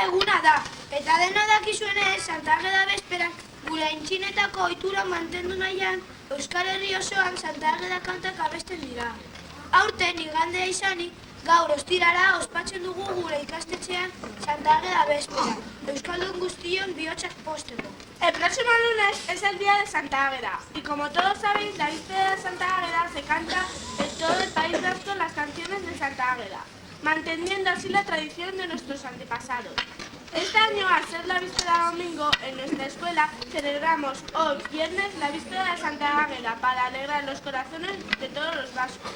eguna da, eta dena dakizuenez Santa Ageda bezperan gure aintzinetako ohitura mantendu nahian Euskal Herri osoan Santa Ageda kantak abesten dira. Aurten igandea izanik, gaur ostirara ospatzen dugu gure ikastetxean Santa Ageda bezperan, euskaldun guztion bihotzak pozteko. El próximo lunes es el día de Santa Águeda y como todos sabéis, la víspera de Santa Águeda se canta en todo el País Vasco las canciones de Santa Águeda, manteniendo así la tradición de nuestros antepasados. Este año, al ser la víspera domingo, en nuestra escuela celebramos hoy, viernes, la víspera de Santa Águeda para alegrar los corazones de todos los vascos.